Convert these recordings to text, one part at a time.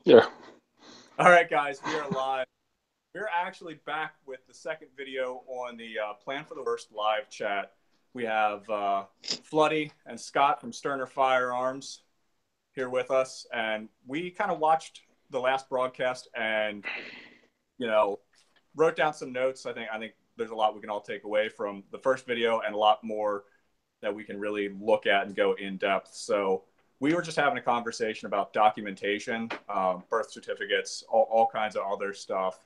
Yeah. All right, guys, we are live. We're actually back with the second video on the Plan for the Worst live chat. We have Floody and Scott from Sterner Firearms here with us, and we kind of watched the last broadcast and wrote down some notes. I think there's a lot we can all take away from the first video, and a lot more that we can really look at and go in depth. So we were just having a conversation about documentation, birth certificates, all kinds of other stuff.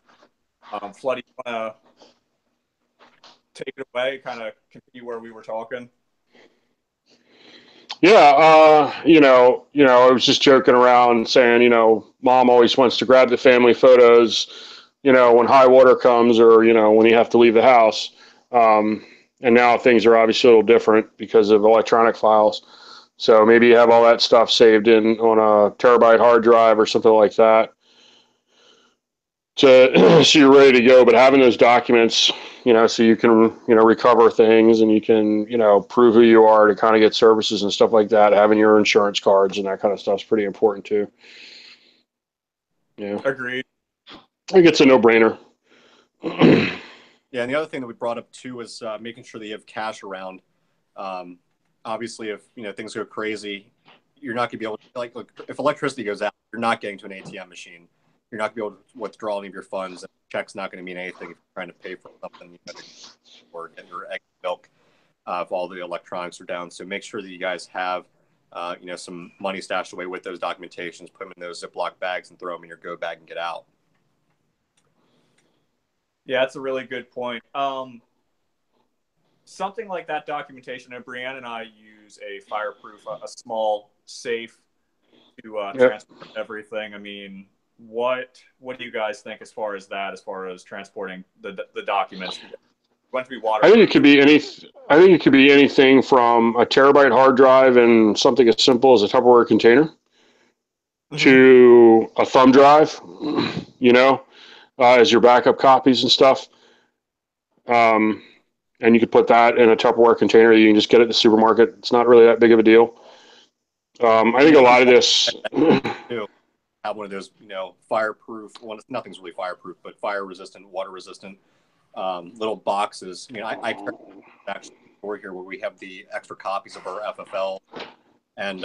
Floody, you want to take it away, kind of continue where we were talking? Yeah, I was just joking around saying, mom always wants to grab the family photos, when high water comes or, when you have to leave the house. And now things are obviously a little different because of electronic files. So maybe you have all that stuff saved in on a terabyte hard drive or something like that. So you're ready to go, but having those documents, so you can, recover things and you can, prove who you are to kind of get services and stuff like that. Having your insurance cards and that kind of stuff is pretty important too. Yeah. Agreed. I think it's a no-brainer. Yeah, and the other thing that we brought up too is making sure that you have cash around. Obviously, if things go crazy, you're not going to be able to look, if electricity goes out, you're not getting to an ATM machine. You're not going to be able to withdraw any of your funds. And check's not going to mean anything if you're trying to pay for something, or get your egg milk if all the electronics are down. So make sure that you guys have some money stashed away with those documentations. Put them in those Ziploc bags and throw them in your go bag and get out. Yeah, that's a really good point. Something like that documentation, and Brianna and I use a fireproof, a small safe to transport everything. I mean, what do you guys think as far as that, as far as transporting the documents? Want to be water? I think it could be anything from a terabyte hard drive and something as simple as a Tupperware container to a thumb drive, as your backup copies and stuff. And you could put that in a Tupperware container. You can just get it at the supermarket. It's not really that big of a deal. I think a lot of this have one of those, fireproof. Well, nothing's really fireproof, but fire resistant, water resistant little boxes. I actually over here where we have the extra copies of our FFL and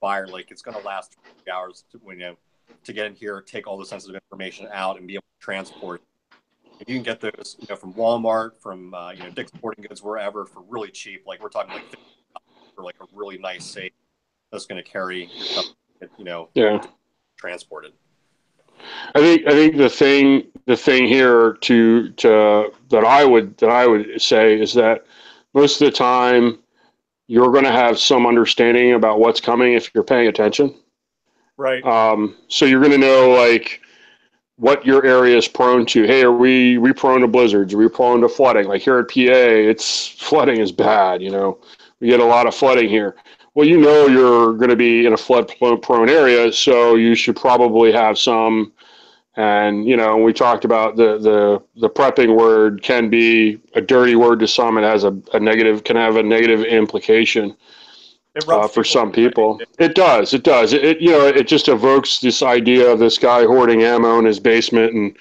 fire. Like it's going to last 3 hours to get in here, take all the sensitive information out, and be able to transport. If you can get those, from Walmart, from Dick's Sporting Goods, wherever, for really cheap, like we're talking like $50 for like a really nice safe that's going to carry your stuff, transported. I think the thing here that I would say is that most of the time you're going to have some understanding about what's coming if you're paying attention. Right. So you're going to know like what your area is prone to. Hey, are we prone to blizzards? Are we prone to flooding? Like here at PA, flooding is bad. We get a lot of flooding here. Well, you're going to be in a flood prone area, so you should probably have some. And we talked about the prepping word can be a dirty word to some. It has can have a negative implication. For some people, it does. It just evokes this idea of this guy hoarding ammo in his basement and,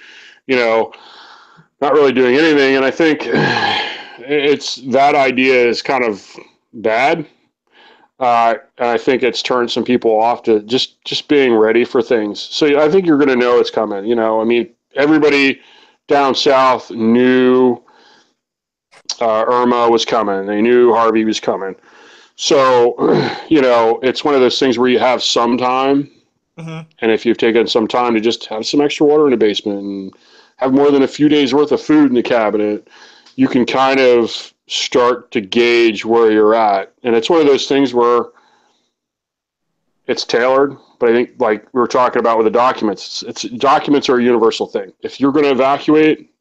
not really doing anything. And I think that idea is kind of bad. And I think it's turned some people off to just being ready for things. So I think you're going to know it's coming. Everybody down south knew Irma was coming. They knew Harvey was coming. So, it's one of those things where you have some time, and if you've taken some time to just have some extra water in the basement and have more than a few days worth of food in the cabinet, you can kind of start to gauge where you're at. And it's one of those things where it's tailored, but I think like we were talking about with the documents, documents are a universal thing. If you're going to evacuate,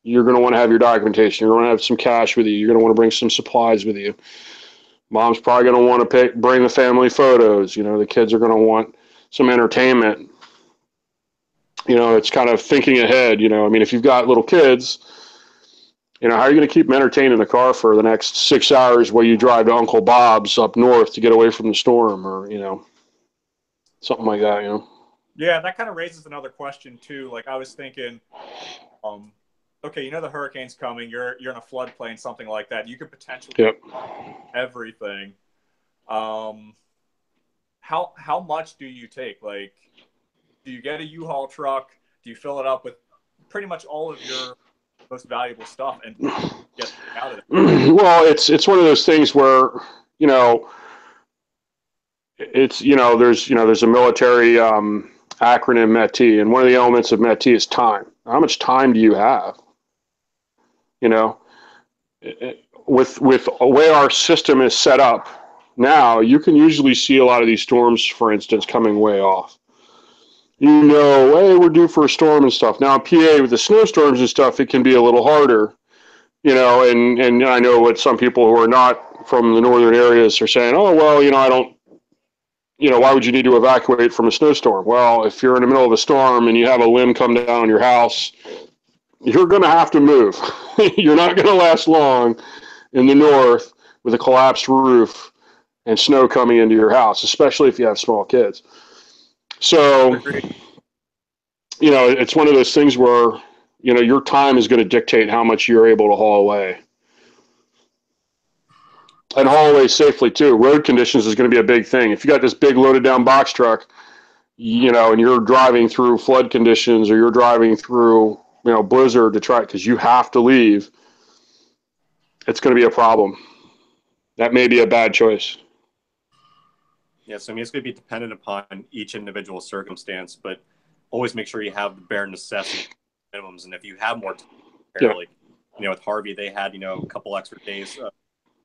you're going to want to have your documentation. You're going to have some cash with you. You're going to want to bring some supplies with you. Mom's probably going to want to bring the family photos. The kids are going to want some entertainment. It's kind of thinking ahead. If you've got little kids, You know, how are you going to keep them entertained in the car for the next 6 hours while you drive to Uncle Bob's up north to get away from the storm, or, you know, something like that, you know? Yeah, that kind of raises another question too. Like I was thinking, okay, you know the hurricane's coming. You're in a floodplain, something like that. You could potentially Yep. everything. How much do you take? Like, do you get a U-Haul truck? Do you fill it up with pretty much all of your most valuable stuff and get out of it? Well, it's one of those things where, you know, it's, there's a military acronym MET-T, and one of the elements of MET-T is time. How much time do you have? You know, with the way our system is set up now, you can usually see a lot of these storms, for instance, coming way off. You know, hey, we're due for a storm and stuff. Now, in PA with the snowstorms and stuff, it can be a little harder, you know, and I know what some people who are not from the northern areas are saying, oh, well, you know, I don't, you know, why would you need to evacuate from a snowstorm? Well, if you're in the middle of a storm and you have a limb come down on your house, you're going to have to move. You're not going to last long in the north with a collapsed roof and snow coming into your house, especially if you have small kids. So, you know, it's one of those things where, you know, your time is going to dictate how much you're able to haul away. And haul away safely too. Road conditions is going to be a big thing. If you got this big loaded down box truck, you know, and you're driving through flood conditions, or you're driving through, you know, blizzard to try, because you have to leave, it's going to be a problem. That may be a bad choice. Yes, I mean, it's going to be dependent upon each individual circumstance, but always make sure you have the bare necessity minimums. And if you have more time, like, you know, with Harvey, they had, you know, a couple extra days of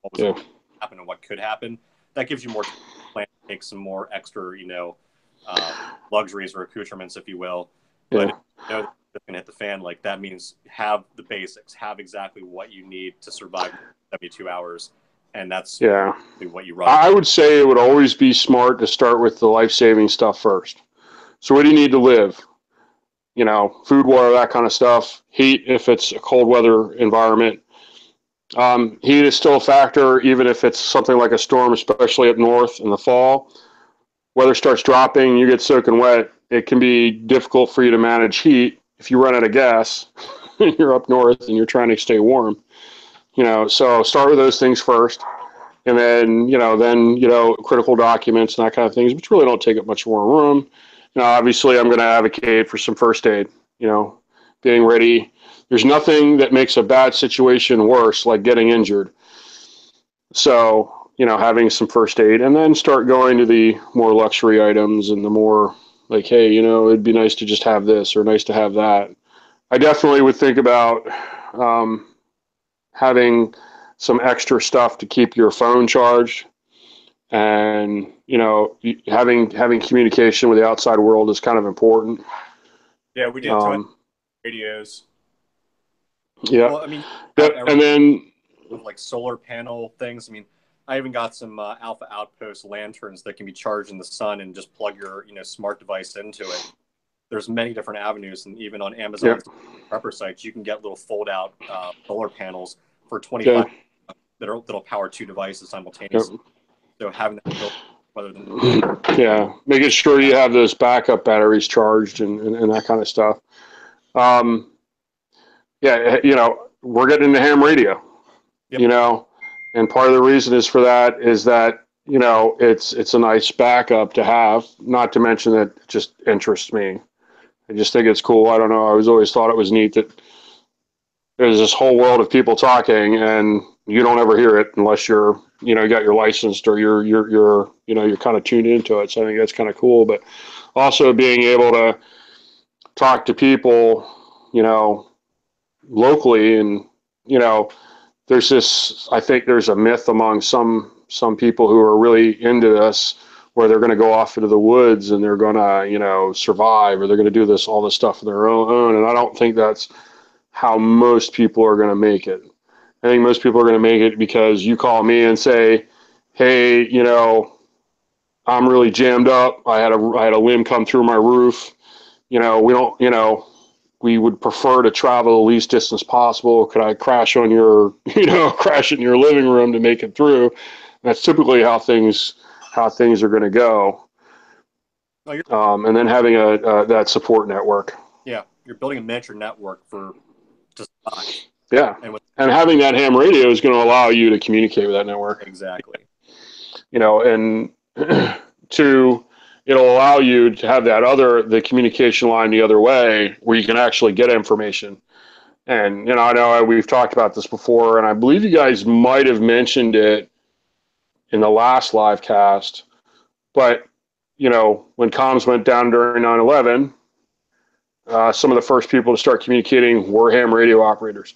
what was going to happen and what could happen. That gives you more time to plan, take some more extra, you know, luxuries or accoutrements, if you will. But if you know it's going to hit the fan, like, that means have the basics, have exactly what you need to survive 72 hours. And that's what you run. I would say it would always be smart to start with the life-saving stuff first. So what do you need to live? You know, food, water, that kind of stuff. Heat, if it's a cold weather environment. Heat is still a factor, even if it's something like a storm, especially up north in the fall. Weather starts dropping, you get soaking wet. It can be difficult for you to manage heat if you run out of gas. You're up north and you're trying to stay warm. You know, so start with those things first, and then critical documents and that kind of things, which really don't take up much more room. You know, obviously, I'm going to advocate for some first aid. You know, being ready. There's nothing that makes a bad situation worse like getting injured. So, you know, having some first aid, and then start going to the more luxury items and the more like, hey, you know, it'd be nice to just have this or nice to have that. I definitely would think about having some extra stuff to keep your phone charged, and, you know, having communication with the outside world is kind of important. Yeah, we did talk radios. Yeah, well, I mean, and then with like solar panel things. I mean, I even got some Alpha Outpost lanterns that can be charged in the sun and just plug your, you know, smart device into it. There's many different avenues, and even on Amazon prepper sites, you can get little fold-out solar panels for $25 that'll power two devices simultaneously. So having that built, rather than making sure you have those backup batteries charged and that kind of stuff. You know, we're getting into ham radio. You know, and part of the reason is that, you know, it's a nice backup to have. Not to mention that it just interests me. I just think it's cool. I don't know. I always thought it was neat that there's this whole world of people talking, and you don't ever hear it unless you're, you know, you got your licensed, or you're you know, you're kind of tuned into it. So I think that's kind of cool. But also being able to talk to people, you know, locally, and, you know, there's this, I think there's a myth among some people who are really into this, where they're going to go off into the woods and they're going to, you know, survive, or they're going to do all this stuff on their own. And I don't think that's how most people are going to make it. I think most people are going to make it because you call me and say, hey, you know, I'm really jammed up. I had a limb come through my roof. You know, we we would prefer to travel the least distance possible. Could I crash on your, crash in your living room to make it through? That's typically how things are going to go. And then having that support network. Yeah, you're building a miniature network for just yeah, and having that ham radio is going to allow you to communicate with that network. Exactly. And it'll allow you to have the communication line the other way where you can actually get information. And, I know we've talked about this before, and I believe you guys might have mentioned it in the last live cast, but, when comms went down during 9/11, some of the first people to start communicating were ham radio operators.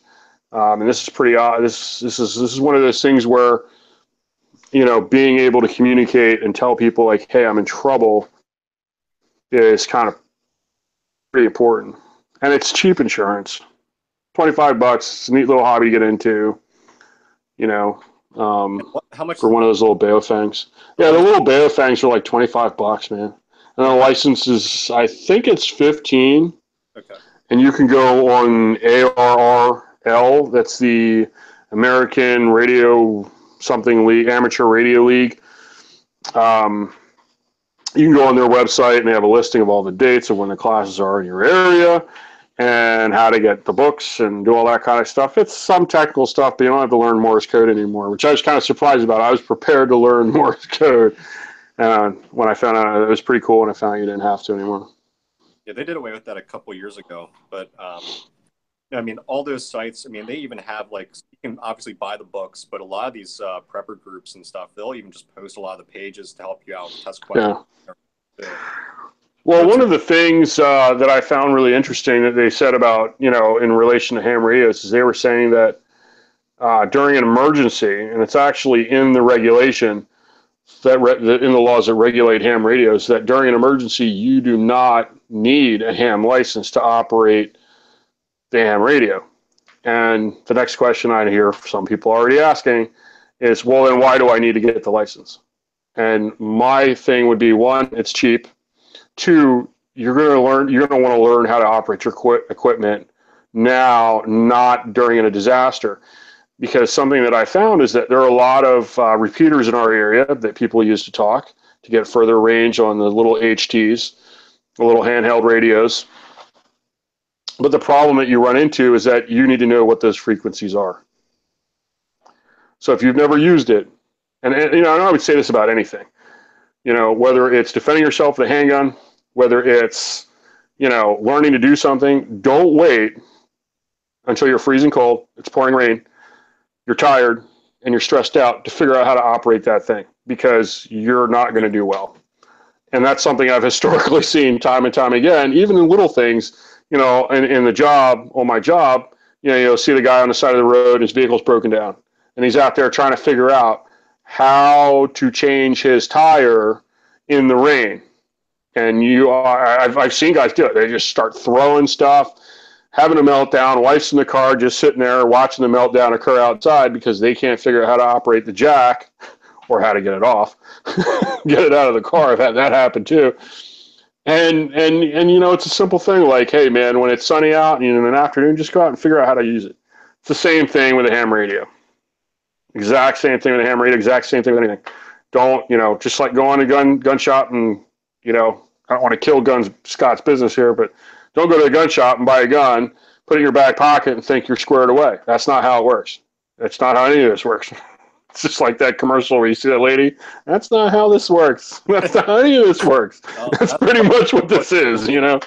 And this is pretty odd. This is one of those things where, being able to communicate and tell people like, hey, I'm in trouble is kind of pretty important. And it's cheap insurance. $25. It's a neat little hobby to get into, how much for one of those little Baofangs. Yeah, the little Baofangs are like $25, man. And the license is, I think it's 15. Okay. And you can go on ARRL, that's the American Radio something league, amateur radio league. You can go on their website and they have a listing of all the dates of when the classes are in your area and how to get the books and do all that kind of stuff. It's some technical stuff, but you don't have to learn Morse code anymore, which I was kind of surprised about. I was prepared to learn Morse code when I found out. It was pretty cool when I found out you didn't have to anymore. Yeah, they did away with that a couple years ago, but all those sites, they even have you can obviously buy the books, but a lot of these prepper groups and stuff, they'll even just post a lot of the pages to help you out with test questions. Yeah. Well, one of the things that I found really interesting that they said about, in relation to ham radios is they were saying that during an emergency, and it's actually in the regulation, in the laws that regulate ham radios, that during an emergency, you do not need a ham license to operate the ham radio. And the next question I hear some people already asking is, well, then why do I need to get the license? And my thing would be, one, it's cheap. Two, you're going to want to learn how to operate your equipment now, not during a disaster. Because something that I found is that there are a lot of repeaters in our area that people use to talk to get further range on the little HTs, the little handheld radios. But the problem that you run into is that you need to know what those frequencies are. So if you've never used it, and I would say this about anything, whether it's defending yourself with a handgun, whether it's, learning to do something, don't wait until you're freezing cold, it's pouring rain, you're tired, and you're stressed out to figure out how to operate that thing, because you're not going to do well. And that's something I've historically seen time and time again, even in little things, in the job, on my job, you'll see the guy on the side of the road, his vehicle's broken down, and he's out there trying to figure out how to change his tire in the rain. And I've seen guys do it. They just start throwing stuff, having a meltdown, wife's in the car, just sitting there watching the meltdown occur outside because they can't figure out how to operate the jack or how to get it off, get it out of the car. I've had that happen too. And it's a simple thing like, hey man, when it's sunny out and in an afternoon, just go out and figure out how to use it. It's the same thing with a ham radio. Exact same thing with a ham radio, exact same thing with anything. Don't, just like going to a gun shop and, I don't want to kill Scott's business here, but don't go to the gun shop and buy a gun, put it in your back pocket and think you're squared away. That's not how it works. That's not how any of this works. It's just like that commercial where you see that lady. That's not how this works. That's not how any of this works. That's pretty much what this is, To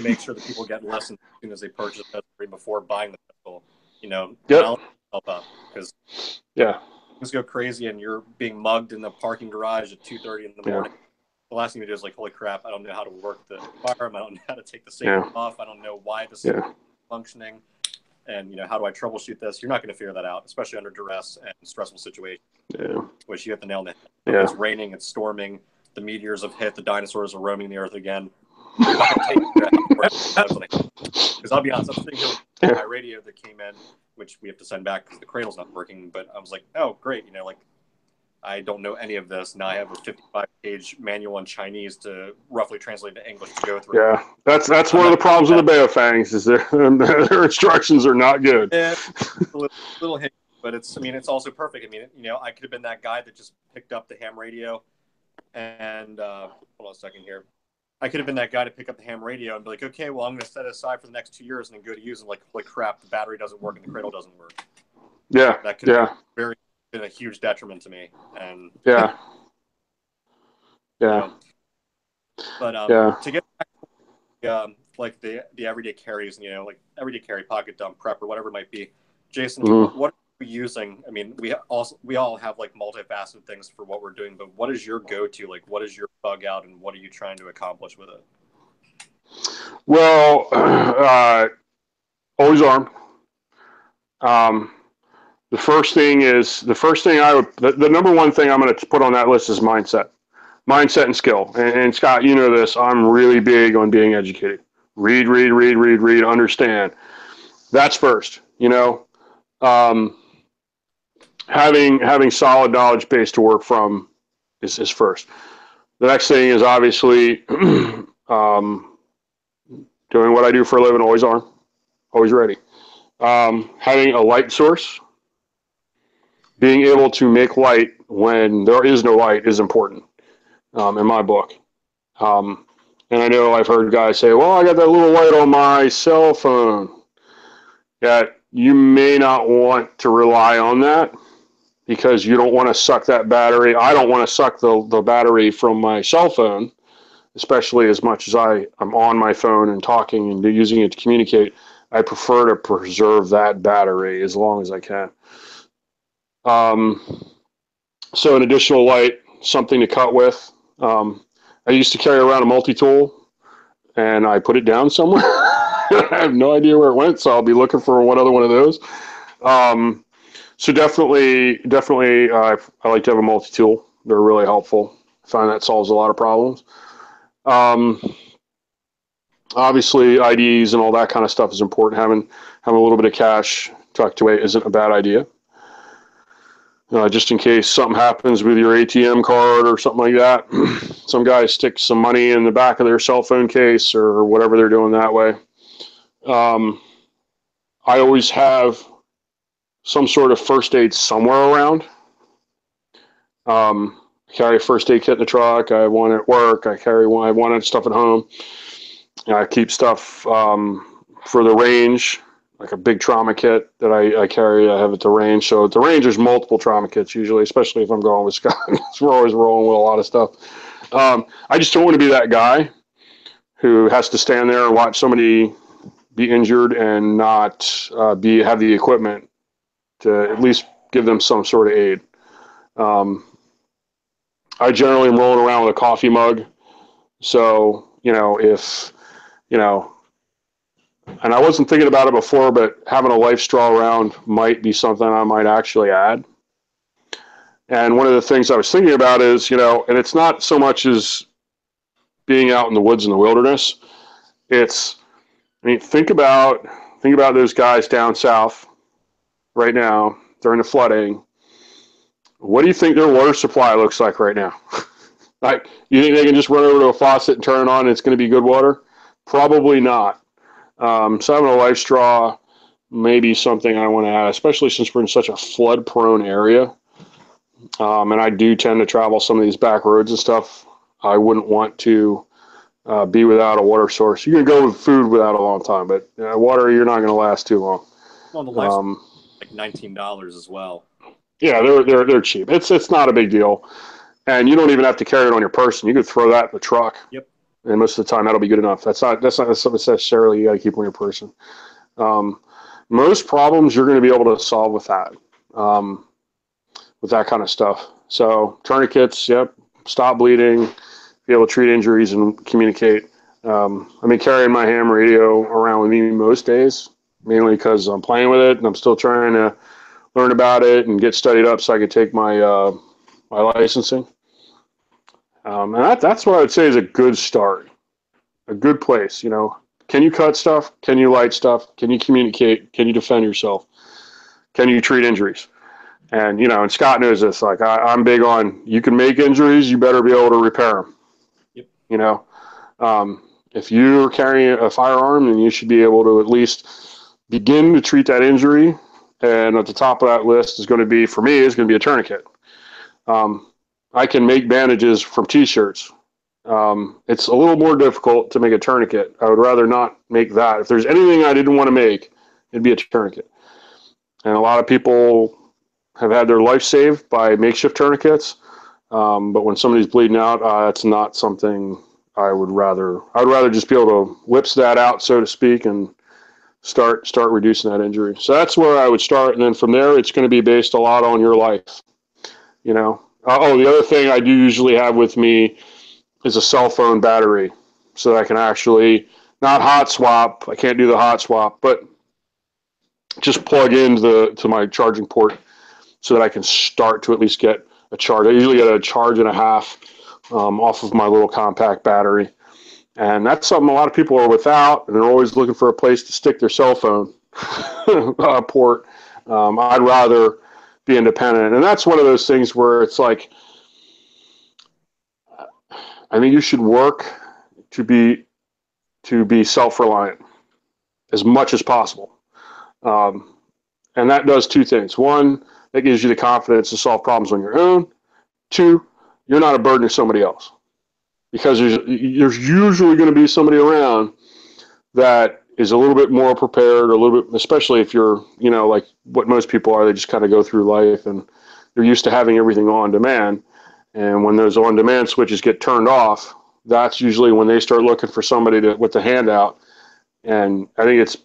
make sure that people get lessons as soon as they purchase it before buying the pistol, Yep. Help up because things go crazy and you're being mugged in the parking garage at 2:30 in the morning. The last thing you do is like, holy crap, I don't know how to work the firearm. I don't know how to take the safety off. I don't know why this is functioning. And, how do I troubleshoot this? You're not going to figure that out, especially under duress and stressful situations. Yeah. Which you have to nail it. Yeah. It's raining, it's storming, the meteors have hit, the dinosaurs are roaming the earth again. Because I'll be honest, I'm sitting here with my radio that came in, which we have to send back because the cradle's not working. But I was like, oh, great. I don't know any of this. Now I have a 55-page manual in Chinese to roughly translate to English to go through. Yeah, that's one of the problems with the Baofangs is their instructions are not good. Yeah, a little hint, but it's also perfect. I mean, I could have been that guy that just picked up the ham radio and hold on a second here. I could have been that guy to pick up the ham radio and be like, okay, well, I'm going to set it aside for the next 2 years and then go to use it. Like, holy crap, the battery doesn't work and the cradle doesn't work. Yeah, that could have been a huge detriment to me. And yeah. But to get back to, like the everyday carries, like everyday carry, pocket dump, prep, or whatever it might be, Jason, what are we using? I mean, we all have like multifaceted things for what we're doing, but what is your go-to? Like, what is your bug out, and what are you trying to accomplish with it? Well, always armed. The first thing the number one thing I'm going to put on that list is mindset and skill. And Scott, you know this, I'm really big on being educated. Read, understand. That's first, having solid knowledge base to work from is first. The next thing is obviously doing what I do for a living, always armed, always ready. Having a light source, being able to make light when there is no light is important in my book. And I know I've heard guys say, well, I got that little light on my cell phone. Yeah, you may not want to rely on that because you don't want to suck that battery. I don't want to suck the battery from my cell phone, especially as much as I'm on my phone and talking and using it to communicate. I prefer to preserve that battery as long as I can. So an additional light, something to cut with. I used to carry around a multi-tool, and I put it down somewhere. I have no idea where it went, so I'll be looking for one other one of those. So definitely, I like to have a multi-tool. They're really helpful. I find that solves a lot of problems. Obviously, IDs and all that kind of stuff is important. Having a little bit of cash tucked away isn't a bad idea. Just in case something happens with your ATM card or something like that. Some guys stick some money in the back of their cell phone case or whatever they're doing that way. I always have some sort of first aid somewhere around. I carry a first aid kit in the truck. I have one at work. I have one stuff at home. I keep stuff for the range, like a big trauma kit that I carry. I have at the range. So at the range, there's multiple trauma kits usually, especially if I'm going with Scott. We're always rolling with a lot of stuff. I just don't want to be that guy who has to stand there and watch somebody be injured and not have the equipment to at least give them some sort of aid. I generally am rolling around with a coffee mug. So, and I wasn't thinking about it before, but having a life straw around might be something I might actually add. And one of the things I was thinking about is, and it's not so much as being out in the woods in the wilderness. Think about those guys down south right now during the flooding. What do you think their water supply looks like right now? Like, you think they can just run over to a faucet and turn it on and it's going to be good water? Probably not. So having a life straw may be something I want to add, especially since we're in such a flood-prone area. And I do tend to travel some of these back roads and stuff. I wouldn't want to be without a water source. You can go with food without a long time, but water, you're not going to last too long. Well, the life like $19 as well. Yeah, they're cheap. It's not a big deal, and you don't even have to carry it on your person. You could throw that in the truck. Yep. And most of the time, that'll be good enough. That's not necessarily you got to keep on your person. Most problems you're going to be able to solve with that kind of stuff. So tourniquets, yep. Stop bleeding, be able to treat injuries and communicate. Carrying my ham radio around with me most days, mainly because I'm playing with it and I'm still trying to learn about it and get studied up so I could take my my licensing. And that's what I would say is a good start, a good place. Can you cut stuff? Can you light stuff? Can you communicate? Can you defend yourself? Can you treat injuries? And, and Scott knows this. Like, I'm big on, you can make injuries, you better be able to repair them. Yep. If you're carrying a firearm, then you should be able to at least begin to treat that injury. And at the top of that list is going to be, for me, is going to be a tourniquet. I can make bandages from T-shirts. It's a little more difficult to make a tourniquet. I would rather not make that. If there's anything I didn't want to make, it'd be a tourniquet. And a lot of people have had their life saved by makeshift tourniquets. But when somebody's bleeding out, it's not something I would rather. I'd rather just be able to whips that out, so to speak, and start reducing that injury. So that's where I would start, and then from there, it's going to be based a lot on your life. The other thing I do usually have with me is a cell phone battery, so that I can actually not hot swap. I can't do the hot swap, but just plug into to my charging port so that I can start to at least get a charge. I usually get a charge and a half off of my little compact battery. And that's something a lot of people are without, and they're always looking for a place to stick their cell phone port. I'd rather be independent. And that's one of those things where it's like, I think you should work to be self-reliant as much as possible. And that does two things. One, that gives you the confidence to solve problems on your own. Two, you're not a burden to somebody else. Because there's usually going to be somebody around that is a little bit more prepared, a little bit, especially if you're, like what most people are, they just kind of go through life and they're used to having everything on demand. And when those on demand switches get turned off, that's usually when they start looking for somebody with the handout. And I think it's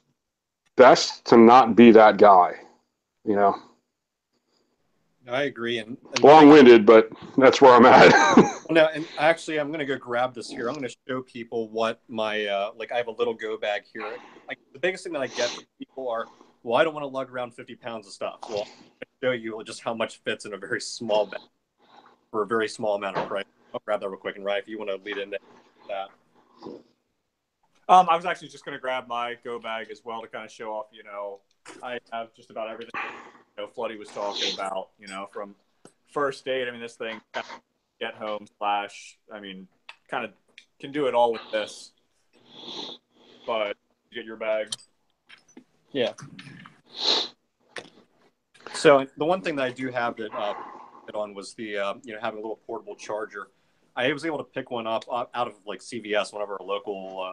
best to not be that guy, I agree. And long-winded, but that's where I'm at. Now, and actually, I'm going to go grab this here. I'm going to show people what my, I have a little go bag here. Like, the biggest thing that I get from people are, well, I don't want to lug around 50 pounds of stuff. Well, I'll show you just how much fits in a very small bag for a very small amount of price. I'll grab that real quick. And Ryan, if you want to lead into that. I was actually just going to grab my go bag as well to kind of show off, I have just about everything, Floody was talking about, from first aid. I mean, this thing kind of get home / kind of can do it all with this. But you get your bag. Yeah. So the one thing that I do have that on was the having a little portable charger. I was able to pick one up out of like CVS, one of our local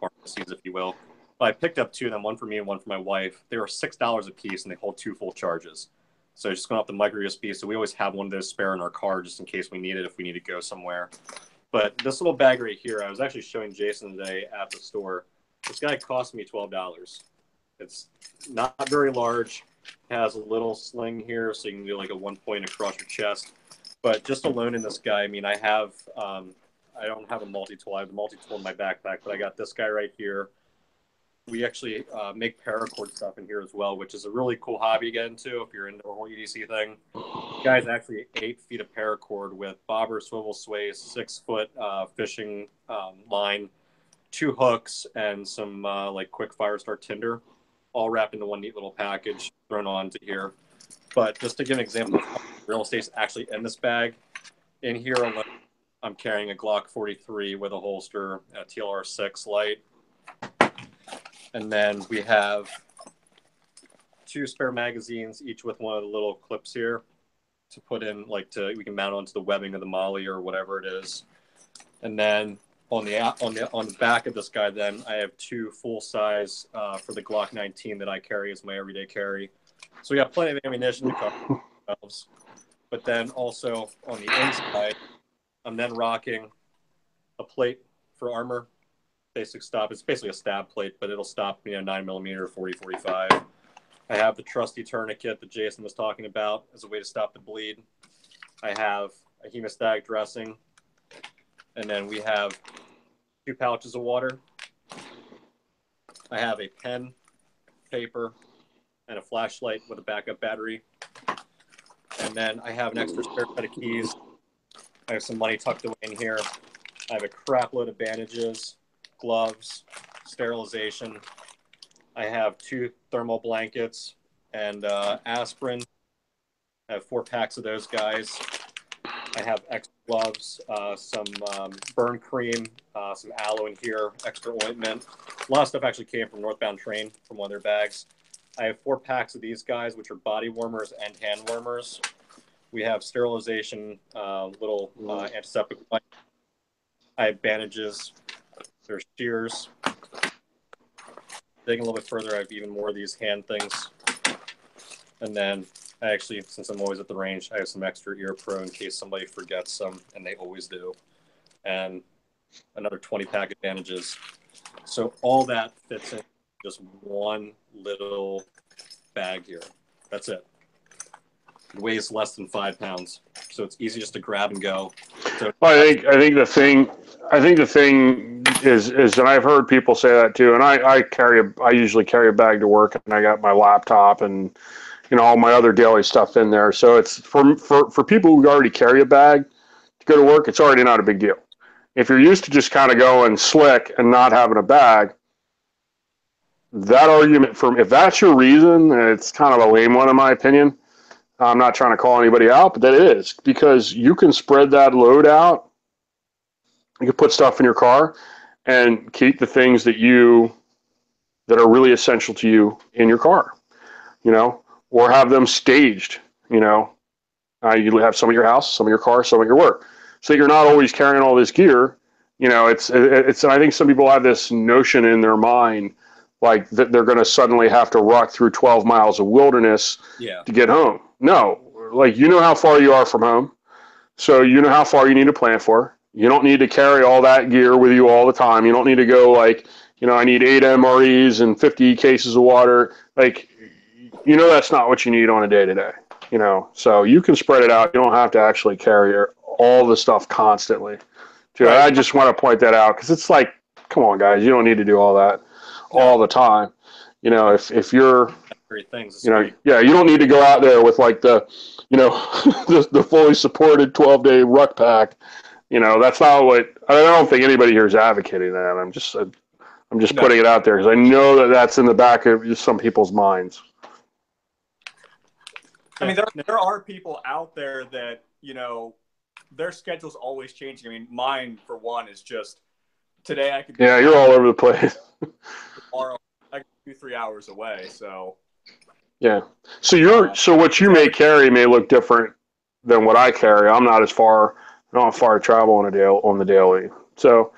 pharmacies, if you will. But I picked up two of them, one for me and one for my wife. They were $6 a piece, and they hold 2 full charges. So just going off the micro USB. So we always have one of those spare in our car just in case we need it if we need to go somewhere. But this little bag right here, I was actually showing Jason today at the store. This guy cost me $12. It's not very large. It has a little sling here, so you can do like a 1 point across your chest. But just alone in this guy, I mean, I don't have a multi-tool. I have the multi-tool in my backpack, but I got this guy right here. We actually make paracord stuff in here as well, which is a really cool hobby to get into if you're into the whole EDC thing. The guy's actually 8 feet of paracord with bobber, swivel, sways, 6-foot fishing line, 2 hooks, and some quick fire start tinder, all wrapped into one neat little package thrown onto here. But just to give an example of how real estate's actually in this bag, in here alone, I'm carrying a Glock 43 with a holster, a TLR 6 light. And then we have 2 spare magazines, each with one of the little clips here to put in, we can mount onto the webbing of the Molly or whatever it is. And then on the back of this guy, then I have 2 full size for the Glock 19 that I carry as my everyday carry. So we have plenty of ammunition to cover ourselves. But then also on the inside, I'm then rocking a plate for armor. Basic stop. It's basically a stab plate, but it'll stop 9mm 40-45. I have the trusty tourniquet that Jason was talking about as a way to stop the bleed. I have a hemostatic dressing, and then we have 2 pouches of water. I have a pen, paper, and a flashlight with a backup battery. And then I have an extra spare set of keys. I have some money tucked away in here. I have a crap load of bandages, gloves, sterilization. I have 2 thermal blankets and aspirin. I have 4 packs of those guys. I have extra gloves, some burn cream, some aloe in here, extra ointment. A lot of stuff actually came from Northbound Train from one of their bags. I have 4 packs of these guys, which are body warmers and hand warmers. We have sterilization, little antiseptic wipes. I have bandages. There's shears. Digging a little bit further, I have even more of these hand things. And then I actually, since I'm always at the range, I have some extra ear pro in case somebody forgets some, and they always do. And another 20 pack of bandages. So all that fits in just one little bag here. That's it. It weighs less than 5 pounds, so it's easy just to grab and go. So I think the thing is, and I've heard people say that too. And I usually carry a bag to work, and I got my laptop and all my other daily stuff in there. So it's for people who already carry a bag to go to work, it's already not a big deal. If you're used to just kind of going slick and not having a bag, that argument if that's your reason, it's kind of a lame one in my opinion. I'm not trying to call anybody out, but that is because you can spread that load out. You can put stuff in your car and keep the things that are really essential to you in your car, or have them staged, you have some at your house, some at your car, some at your work, so that you're not always carrying all this gear. It's I think some people have this notion in their mind, like that they're going to suddenly have to walk through 12 miles of wilderness to get home. No, like, how far you are from home. So how far you need to plan for. You don't need to carry all that gear with you all the time. You don't need to go like, I need 8 MREs and 50 cases of water. Like, that's not what you need on a day-to-day, So you can spread it out. You don't have to actually carry all the stuff constantly. Right. I just want to point that out because it's like, come on, guys, you don't need to do all that all the time. If you're, things, you don't need to go out there with like the, the fully supported 12-day ruck pack. That's not what, I don't think anybody here is advocating that. I'm just putting it out there because I know that that's in the back of some people's minds. I mean, there are people out there that, their schedule's always changing. I mean, mine, for one, is just today I could. Yeah, you're all over the place. Tomorrow I could be 3 hours away. So. Yeah. So what you may carry may look different than what I carry. I'm not as far. I don't have far to travel on the daily. So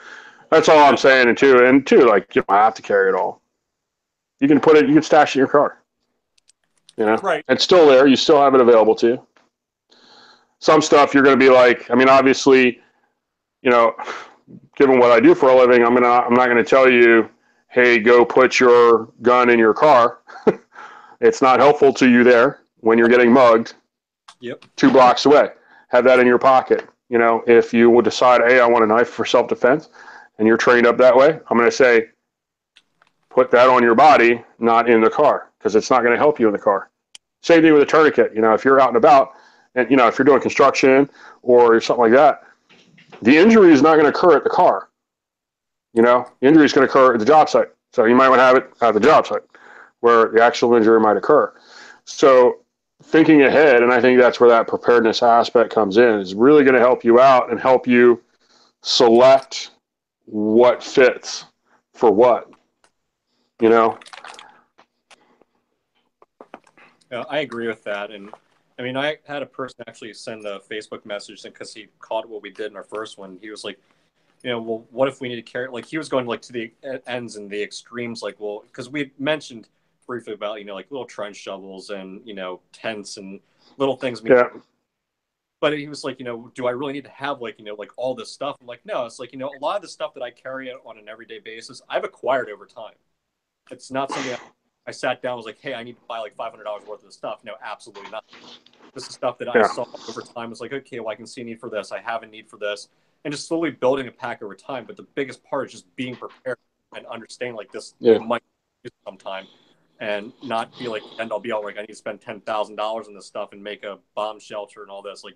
that's all I'm saying. And two, like, you don't have to carry it all. You can stash it in your car. Right. It's still there. You still have it available to you. Some stuff you're going to be like, I mean, obviously, given what I do for a living, I'm not going to tell you, hey, go put your gun in your car. It's not helpful to you there when you're getting mugged. Yep. 2 blocks away. Have that in your pocket. If you would decide, hey, I want a knife for self-defense, and you're trained up that way, I'm going to say, put that on your body, not in the car, because it's not going to help you in the car. Same thing with a tourniquet. If you're out and about, and if you're doing construction or something like that, the injury is not going to occur at the car. The injury is going to occur at the job site. So you might want to have it at the job site where the actual injury might occur. So thinking ahead, and I think that's where that preparedness aspect comes in, is really going to help you out and help you select what fits for what. I agree with that. And I mean, I had a person actually send a Facebook message because he caught what we did in our first one. He was like, well, what if we need to carry, like, he was going like to the ends and the extremes, like, well, because we mentioned briefly about, like little trench shovels and, tents and little things. Yeah. But he was like, do I really need to have like, like all this stuff? I'm like, no, it's like, a lot of the stuff that I carry on an everyday basis, I've acquired over time. It's not something I sat down and was like, hey, I need to buy like $500 worth of this stuff. No, absolutely not. This is stuff that I saw over time. It's like, okay, well, I can see a need for this. I have a need for this. And just slowly building a pack over time. But the biggest part is just being prepared and understanding like this might use sometime and not be like end all be all like I need to spend $10,000 on this stuff and make a bomb shelter and all this. Like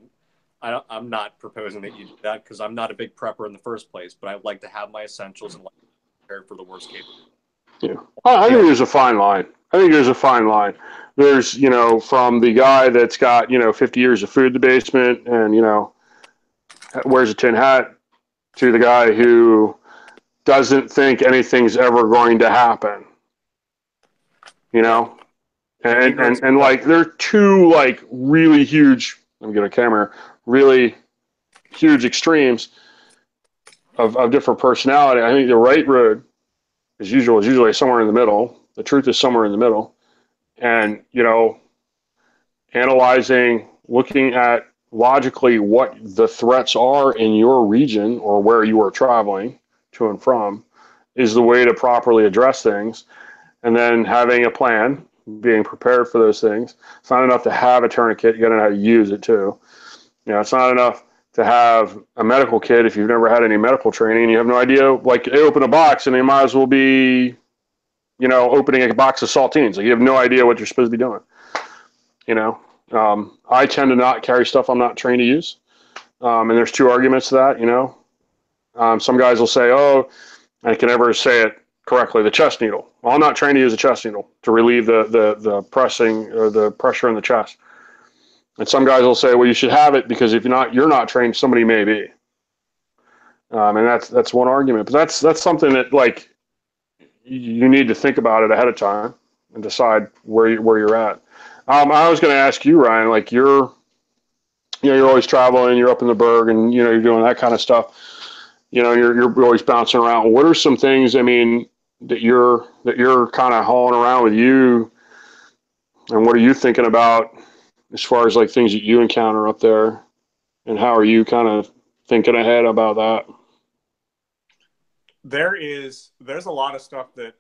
I'm not proposing that you do that because I'm not a big prepper in the first place, but I like to have my essentials and like prepared for the worst case. Yeah, I think there's a fine line. I think there's a fine line. There's, from the guy that's got, 50 years of food in the basement and, wears a tin hat to the guy who doesn't think anything's ever going to happen, Yeah. And like, they're two, like, really huge, let me get a camera, really huge extremes of different personality. I think the right road is usually somewhere in the middle. The truth is somewhere in the middle. And, analyzing, looking at logically what the threats are in your region or where you are traveling to and from is the way to properly address things. And then having a plan, being prepared for those things. It's not enough to have a tourniquet, you got to know how to use it too. It's not enough to have a medical kit if you've never had any medical training and you have no idea. Like, they open a box and they might as well be, opening a box of saltines. Like, you have no idea what you're supposed to be doing. I tend to not carry stuff I'm not trained to use. And there's two arguments to that, some guys will say, oh, I can never say it correctly, the chest needle. Well, I'm not trained to use a chest needle to relieve the pressing or the pressure in the chest. And some guys will say, well, you should have it because if you're not trained, somebody may be. And that's one argument. But that's something that, like, you need to think about it ahead of time and decide where you're at. I was going to ask you, Ryan, like, you're always traveling, you're up in the Berg, and you're doing that kind of stuff. You're always bouncing around. What are some things, I mean, that you're kind of hauling around with you, and what are you thinking about as far as, like, things that you encounter up there, and how are you kind of thinking ahead about that? There's a lot of stuff that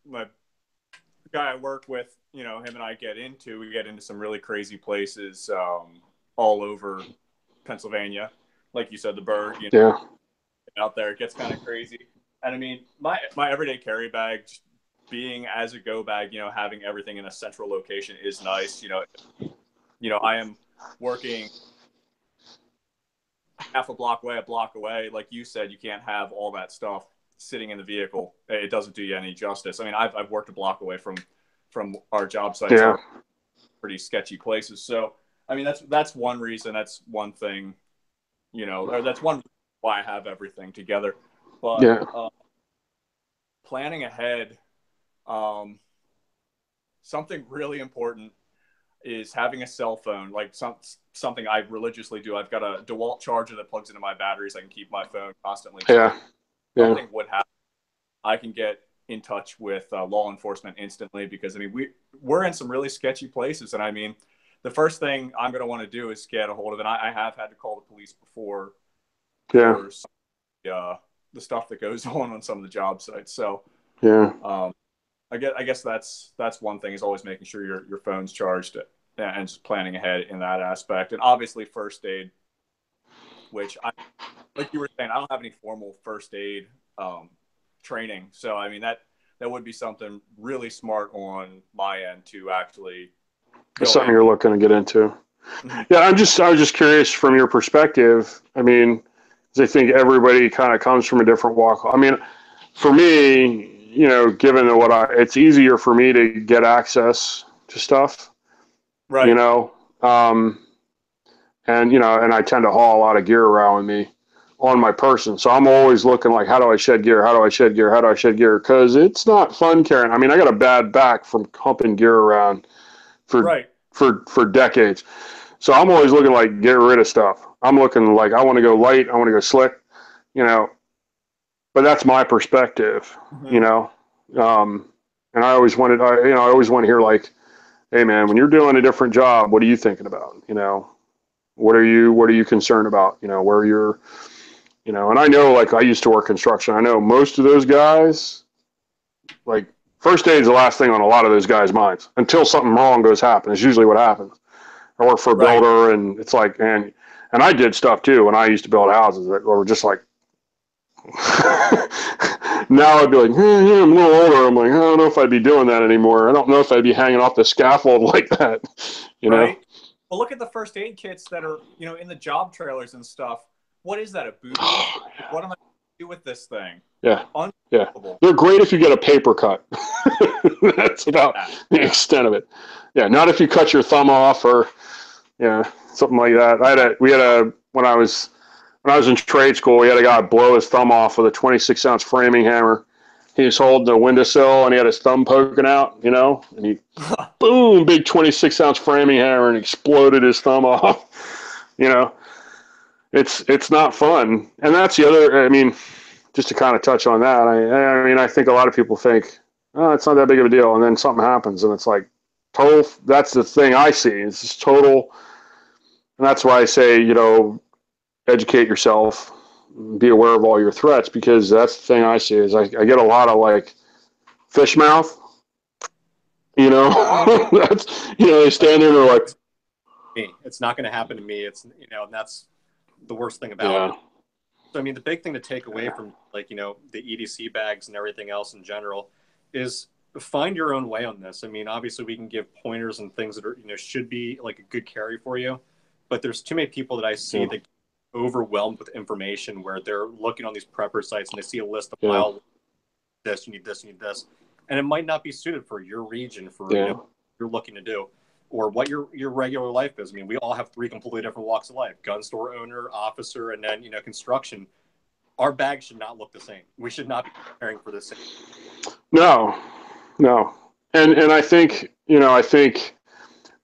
my guy I work with, him and I get into. We get into some really crazy places all over Pennsylvania. Like you said, the Berg, Yeah. out there, it gets kind of crazy. And I mean, my everyday carry bag, being as a go bag, having everything in a central location is nice. I am working half a block away. Like you said, you can't have all that stuff sitting in the vehicle. It doesn't do you any justice. I mean, I've worked a block away from our job sites. Yeah. Pretty sketchy places. So, I mean, that's one reason. That's one thing, or that's one reason why I have everything together. But Yeah. Planning ahead, something really important is having a cell phone, like something I religiously do. I've got a DeWalt charger that plugs into my batteries. I can keep my phone constantly. Yeah. Something would happen, I can get in touch with law enforcement instantly, because I mean, we're in some really sketchy places. And I mean, the first thing I'm going to want to do is get a hold of it. I have had to call the police before. Yeah. For the stuff that goes on some of the job sites. So Yeah. I guess that's one thing, is always making sure your phone's charged and just planning ahead in that aspect. And obviously first aid, which like you were saying, I don't have any formal first aid training. So I mean, that would be something really smart on my end to actually. That's something you're looking to get into. Mm-hmm. Yeah, I was just curious from your perspective. I mean, I think everybody kind of comes from a different walk. I mean, for me, given it's easier for me to get access to stuff, right? And I tend to haul a lot of gear around with me on my person. So I'm always looking like, how do I shed gear? How do I shed gear? How do I shed gear? Because it's not fun carrying. I mean, I got a bad back from humping gear around for decades. So I'm always looking like, get rid of stuff. I'm looking like, I want to go light. I want to go slick, but that's my perspective, Mm-hmm. And I always want to hear, like, hey man, when you're doing a different job, what are you thinking about? What are you concerned about? Where you're, and I know, like, I used to work construction. I know most of those guys, like, first aid is the last thing on a lot of those guys' minds until something wrong happens. It's usually what happens. I work for a builder, and it's like, and I did stuff too when I used to build houses that were just like, now I'd be like, I'm a little older. I'm like, I don't know if I'd be doing that anymore. I don't know if I'd be hanging off the scaffold like that, know? Well, look at the first aid kits that are, in the job trailers and stuff. What is that, a boot? What am I? do with this thing. Yeah. Yeah. Unbelievable. They're great if you get a paper cut. That's about the extent of it. Yeah. Not if you cut your thumb off or, yeah, something like that. When I was in trade school, we had a guy blow his thumb off with a 26-ounce framing hammer. He was holding the windowsill and he had his thumb poking out, you know, and he, boom, big 26-ounce framing hammer and exploded his thumb off. You know, it's not fun. And that's the other, I mean, just to kind of touch on that, I mean, I think a lot of people think, oh, it's not that big of a deal. And then something happens and it's like total, that's the thing I see. It's just total. And that's why I say, you know, educate yourself, be aware of all your threats, because that's the thing I see is I get a lot of like fish mouth, you know, that's, you know, they stand there and they're like, me, it's not going to happen to me. It's, you know, and that's the worst thing about it. So, I mean, the big thing to take away from like, you know, the EDC bags and everything else in general is find your own way on this. I mean, obviously we can give pointers and things that are, you know, should be like a good carry for you, but there's too many people that I see that get overwhelmed with information where they're looking on these prepper sites and they see a list of file this, you need this, you need this. And it might not be suited for your region, for you know, what you're looking to do, or what your regular life is. I mean, we all have 3 completely different walks of life: gun store owner, officer, and then, you know, construction. Our bags should not look the same. We should not be preparing for the same. No. And I think, you know, I think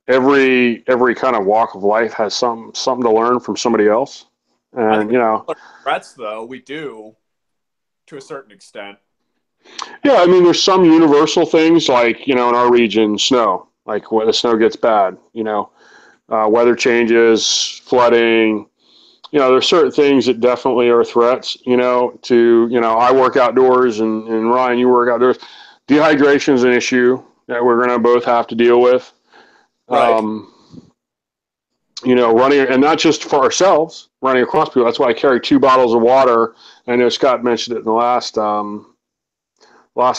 every kind of walk of life has something to learn from somebody else. And, you know, threats though, we do to a certain extent. Yeah, I mean, there's some universal things like, you know, in our region, snow, like when the snow gets bad, you know, weather changes, flooding, you know, there's certain things that definitely are threats, you know, to, you know, I work outdoors and Ryan, you work outdoors. Dehydration is an issue that we're going to both have to deal with. Right. You know, running, and not just for ourselves, running across people. That's why I carry 2 bottles of water. I know Scott mentioned it in the last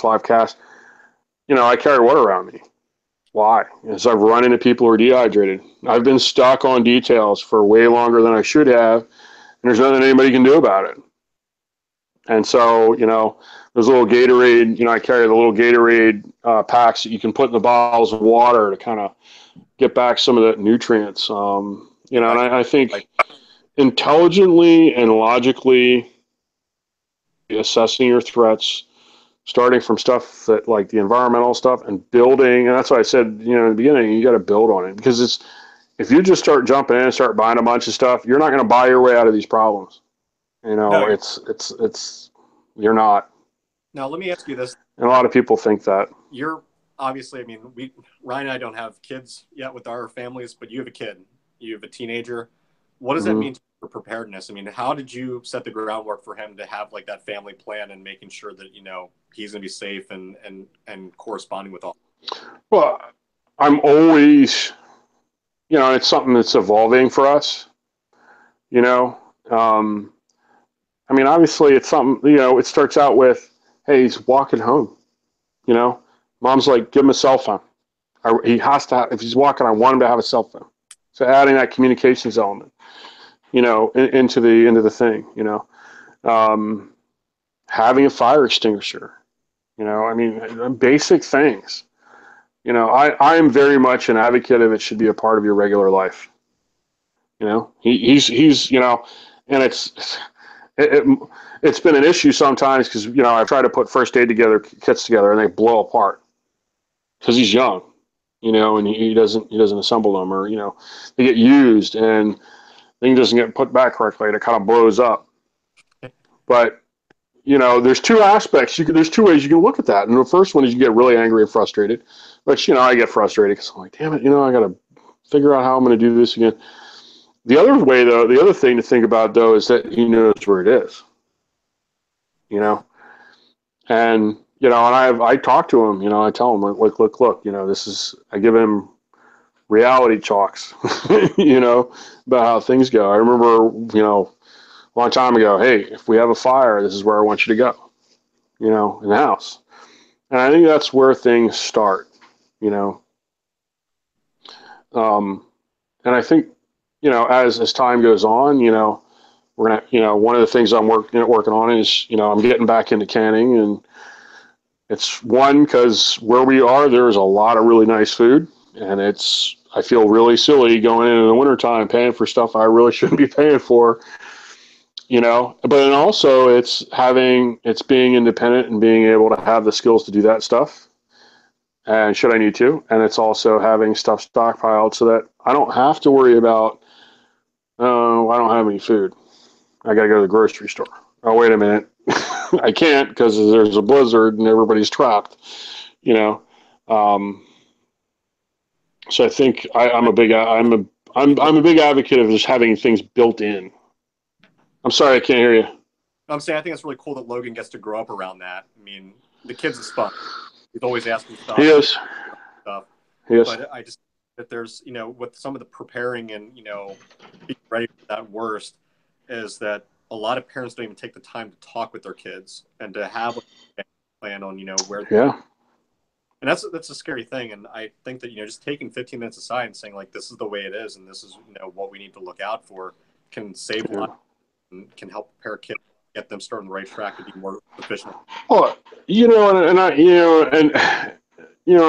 live cast. You know, I carry water around me. Why? Because I've run into people who are dehydrated. I've been stuck on details for way longer than I should have, and there's nothing anybody can do about it. And so, you know, there's a little Gatorade, you know, I carry the little Gatorade packs that you can put in the bottles of water to kind of get back some of the nutrients. You know, and I think intelligently and logically assessing your threats, starting from stuff that like the environmental stuff and building. And that's why I said, you know, in the beginning, you got to build on it, because if you just start jumping in and start buying a bunch of stuff, you're not going to buy your way out of these problems. You know, no. You're not. Now, let me ask you this. And a lot of people think that. You're obviously, I mean, Ryan and I don't have kids yet with our families, but you have a kid, you have a teenager. What does that mean for preparedness? I mean, how did you set the groundwork for him to have like that family plan and making sure that, you know, he's going to be safe and corresponding with all? Well, I'm always, you know, it's something that's evolving for us, you know. I mean, obviously it's something, you know, it starts out with, hey, he's walking home, you know. Mom's like, give him a cell phone. He has to have, if he's walking, I want him to have a cell phone. So adding that communications element, you know, into the thing, you know, having a fire extinguisher, you know, I mean, basic things, you know. I am very much an advocate of it should be a part of your regular life, you know. He's you know, and it's been an issue sometimes because, you know, I've tried to put first aid kits together and they blow apart because he's young, you know, and he doesn't assemble them, or, you know, they get used and thing doesn't get put back correctly and it kind of blows up. But, you know, there's 2 aspects. There's 2 ways you can look at that. And the first one is you get really angry and frustrated, which, you know, I get frustrated because I'm like, damn it, you know, I got to figure out how I'm going to do this again. The other way, though, the other thing to think about, though, is that he knows where it is, you know. And, you know, and I talk to him, you know, I tell him, like, look, you know, I give him reality talks, you know, about how things go. I remember, you know, a long time ago, hey, if we have a fire, this is where I want you to go, you know, in the house. And I think that's where things start, you know. And I think, you know, as time goes on, you know, we're gonna, one of the things I'm working on is, I'm getting back into canning, and it's one because where we are, there's a lot of really nice food, and I feel really silly going into the wintertime paying for stuff I really shouldn't be paying for, but then also it's being independent and being able to have the skills to do that stuff. And should I need to, and it's also having stuff stockpiled so that I don't have to worry about, oh, I don't have any food. I got to go to the grocery store. Oh, wait a minute. I can't because there's a blizzard and everybody's trapped, So I think I'm a big advocate of just having things built in. I'm sorry, I can't hear you. I'm saying I think it's really cool that Logan gets to grow up around that. I mean, the kid's a sponge. He's always asking stuff. He is. Stuff. Yes. But I just that there's with some of the preparing and being ready for that worst is that a lot of parents don't even take the time to talk with their kids and to have a plan on where. Yeah. And that's a scary thing. And I think that just taking 15 minutes aside and saying, like, this is the way it is and this is what we need to look out for can save a lot and can help prepare kids, get them started on the right track to be more efficient. Well, and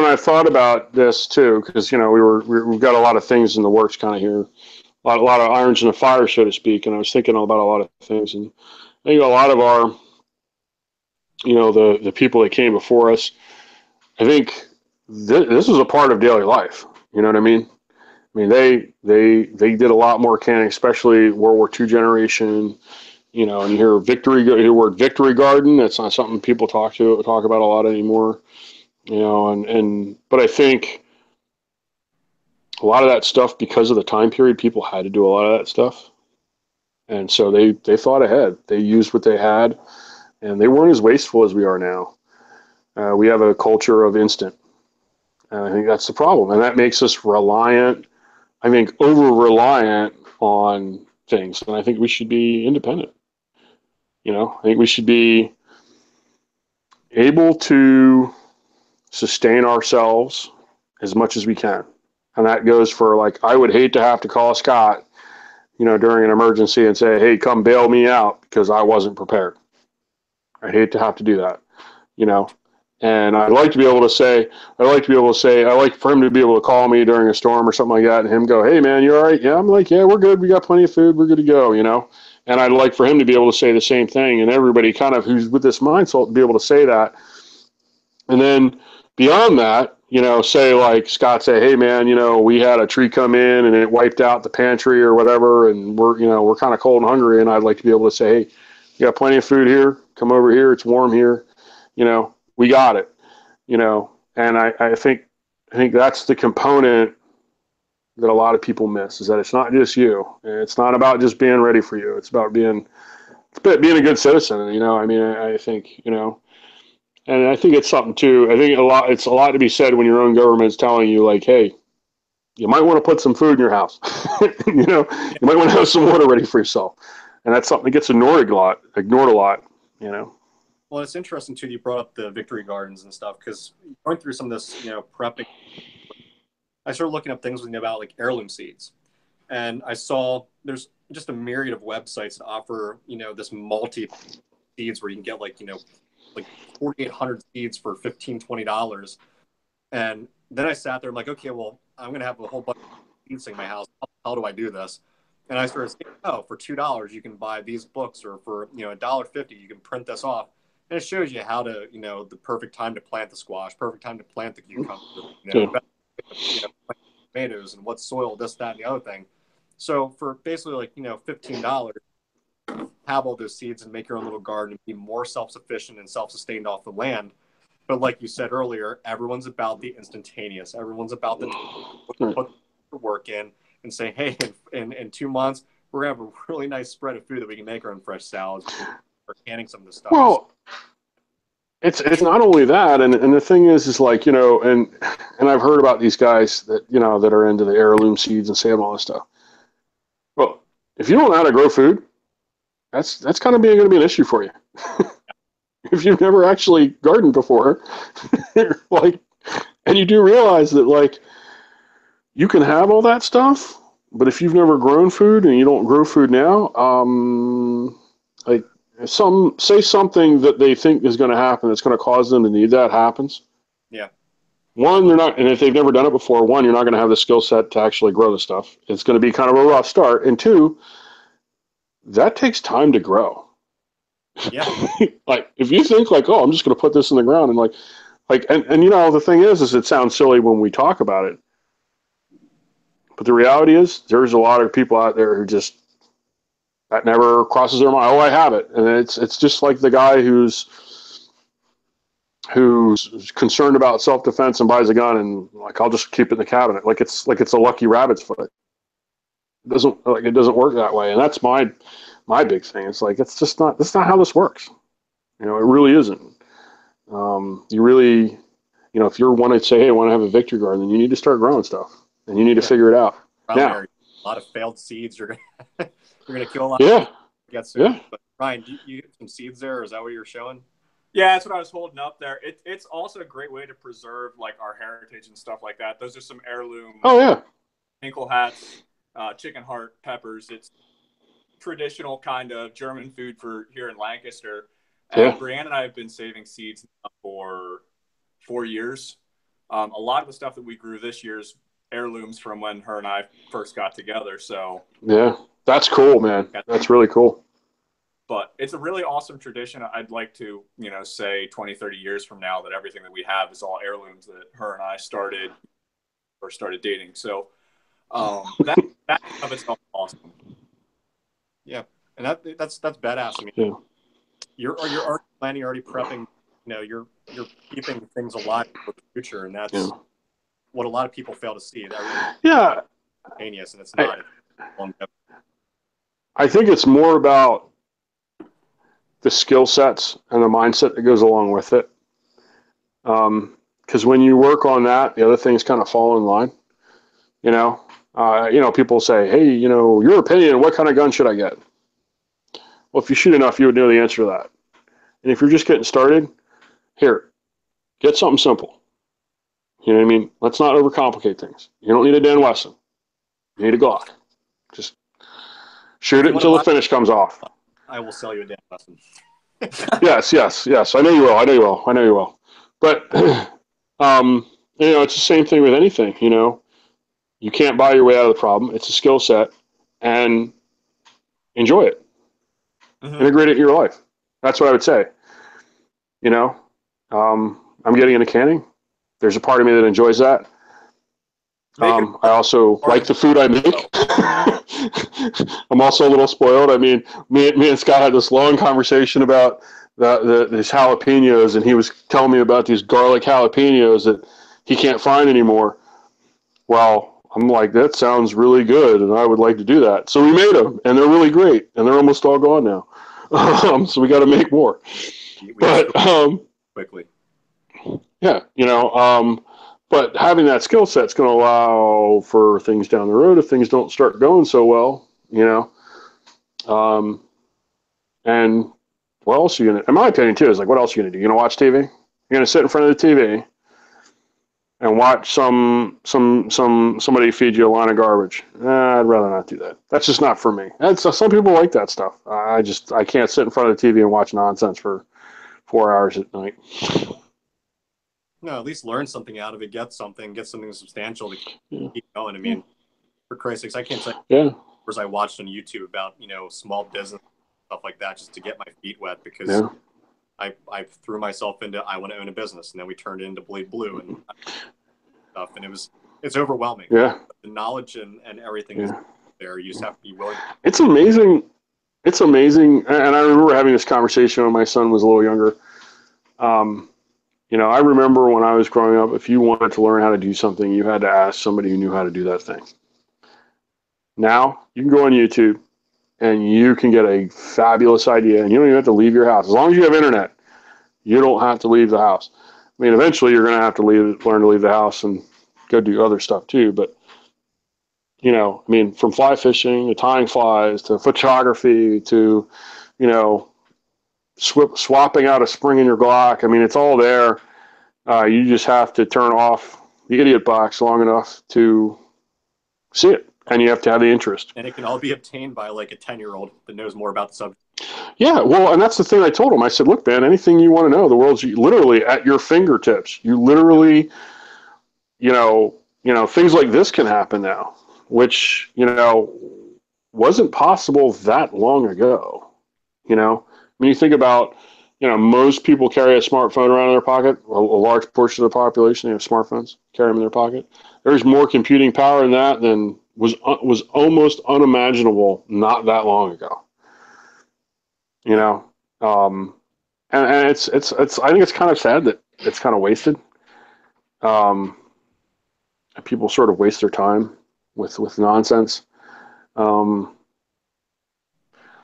I thought about this too, because we've got a lot of things in the works kind of here, a lot of irons in the fire, so to speak. And I was thinking about a lot of things, and I think a lot of our, the people that came before us, I think this was a part of daily life. You know what I mean? I mean, they did a lot more canning, especially World War II generation. And you hear the word victory garden. That's not something people talk about a lot anymore. But I think a lot of that stuff, because of the time period, people had to do a lot of that stuff. And so they thought ahead. They used what they had, and they weren't as wasteful as we are now. We have a culture of instant. And I think that's the problem. And that makes us reliant, I think, over-reliant on things. And I think we should be independent. I think we should be able to sustain ourselves as much as we can. And that goes for, like, I would hate to have to call Scott, during an emergency and say, hey, come bail me out because I wasn't prepared. I'd hate to have to do that, And I'd like to be able to say, I'd like for him to be able to call me during a storm or something like that, and him go, hey, man, you all right? Yeah, I'm like, yeah, we're good. We got plenty of food. We're good to go, And I'd like for him to be able to say the same thing, and everybody kind of who's with this mindset to be able to say that. And then beyond that, say like Scott say, hey, man, we had a tree come in and it wiped out the pantry or whatever, and we're kind of cold and hungry, and I'd like to be able to say, hey, you got plenty of food here. Come over here. It's warm here. We got it, and I think that's the component that a lot of people miss, is that it's not just you. It's not about just being ready for you. It's about being a good citizen. I think, and I think it's something too. I think it's a lot to be said when your own government's telling you, like, hey, you might want to put some food in your house. You might want to have some water ready for yourself. And that's something that gets ignored a lot, Well, it's interesting too that you brought up the victory gardens and stuff, because going through some of this, prepping, I started looking up things about like heirloom seeds, and I saw there's just a myriad of websites that offer this multi seeds where you can get like 4,800 seeds for $15-$20, and then I sat there and like, okay, well, I'm gonna have a whole bunch of seeds in my house. How do I do this? And I started saying, for $2 you can buy these books, or for $1.50 you can print this off. And it shows you how to, the perfect time to plant the squash, perfect time to plant the cucumber, tomatoes, and what soil, this, that, and the other thing. So for basically like, $15, have all those seeds and make your own little garden and be more self-sufficient and self-sustained off the land. But like you said earlier, everyone's about the instantaneous. Everyone's about the put the work in and say, hey, in 2 months, we're going to have a really nice spread of food that we can make our own fresh salads or canning some of the stuff. Well, it's not only that, and the thing is like, and I've heard about these guys that, that are into the heirloom seeds and saying all this stuff. Well, if you don't know how to grow food, that's kind of going to be an issue for you. If you've never actually gardened before, like, and you do realize that, like, you can have all that stuff, But if you've never grown food and you don't grow food now, like say something that they think is going to happen that's going to cause them to need that happens. Yeah. One, they're not, and if they've never done it before, one, you're not going to have the skill set to actually grow the stuff. It's going to be kind of a rough start. And two, that takes time to grow. Yeah. Like if you think like, oh, I'm just going to put this in the ground and and you know, the thing is it sounds silly when we talk about it. But the reality is there's a lot of people out there who just, that never crosses their mind. Oh, I have it. And it's just like the guy who's concerned about self-defense and buys a gun and like, I'll just keep it in the cabinet. Like it's a lucky rabbit's foot. It doesn't work that way. And that's my big thing. It's like, that's not how this works. You know, it really isn't. You really, you know, if you want to say, hey, I want to have a victory garden, then you need to start growing stuff and you need to figure it out. Now, A lot of failed seeds. You're gonna kill a lot. Yeah. Yeah. But Ryan, you get some seeds there? Or is that what you're showing? Yeah, that's what I was holding up there. It's also a great way to preserve like our heritage and stuff like that. Those are some heirloom. Oh yeah. Ankle hats, chicken heart peppers. It's traditional kind of German food for here in Lancaster. And Brianne and I have been saving seeds for 4 years. A lot of the stuff that we grew this year's heirlooms from when her and I first got together. So yeah, that's cool, man. That's really cool. But it's a really awesome tradition. I'd like to, you know, say 20, 30 years from now that everything that we have is all heirlooms that her and I started dating. So that of itself is awesome. Yeah, and that's badass. I mean, yeah. You're already prepping. You know, you're keeping things alive for the future, and that's what a lot of people fail to see. That really spontaneous, and it's not. I think it's more about the skill sets and the mindset that goes along with it. Because when you work on that, the other things kind of fall in line. You know, people say, hey, you know, your opinion, what kind of gun should I get? Well, if you shoot enough, you would know the answer to that. And if you're just getting started, here, get something simple. You know what I mean? Let's not overcomplicate things. You don't need a Dan Wesson. You need a Glock. Just shoot it until the finish comes off. I will sell you a Dan Wesson. Yes. I know you will. But, you know, it's the same thing with anything, you know. You can't buy your way out of the problem. It's a skill set, and enjoy it. Mm-hmm. Integrate it in your life. That's what I would say. You know, I'm getting into canning. There's a part of me that enjoys that. I also like the food I make. I'm also a little spoiled. I mean, me and Scott had this long conversation about these jalapenos, and he was telling me about these garlic jalapenos that he can't find anymore. Well, I'm like, that sounds really good, and I would like to do that. So we made them, and they're really great, and they're almost all gone now. So we got to make more. But quickly. Yeah, you know, but having that skill set is going to allow for things down the road if things don't start going so well, you know. And what else are you going to, in my opinion too, is like, what else are you going to do? You're going to watch TV? You're going to sit in front of the TV and watch somebody feed you a line of garbage. I'd rather not do that. That's just not for me. Some people like that stuff. I can't sit in front of the TV and watch nonsense for 4 hours at night. No, at least learn something out of it. Get something substantial to keep going. I mean, for Christ's sakes, I can't tell you whereas I watched on YouTube about, you know, small business stuff like that just to get my feet wet because I threw myself into I want to own a business, and then we turned it into Bleed Blue and stuff, and it's overwhelming. Yeah, the knowledge and everything is there. You just have to be willing. It's amazing. It's amazing, and I remember having this conversation when my son was a little younger. You know, I remember when I was growing up, if you wanted to learn how to do something, you had to ask somebody who knew how to do that thing. Now, you can go on YouTube, and you can get a fabulous idea, and you don't even have to leave your house. As long as you have internet, you don't have to leave the house. I mean, eventually you're going to have to learn to leave the house and go do other stuff too. But, you know, I mean, from fly fishing to tying flies to photography to, you know, swapping out a spring in your Glock. I mean, it's all there. You just have to turn off the idiot box long enough to see it. and you have to have the interest. And it can all be obtained by like a 10-year-old that knows more about the subject. Yeah, well, and that's the thing I told him. I said, look, man, anything you want to know, the world's literally at your fingertips. You literally, things like this can happen now, which, wasn't possible that long ago. When you think about, most people carry a smartphone around in their pocket. A large portion of the population, they have smartphones, carry them in their pocket. There's more computing power in that than was almost unimaginable not that long ago. And it's I think it's kind of sad that it's kind of wasted. People sort of waste their time with nonsense all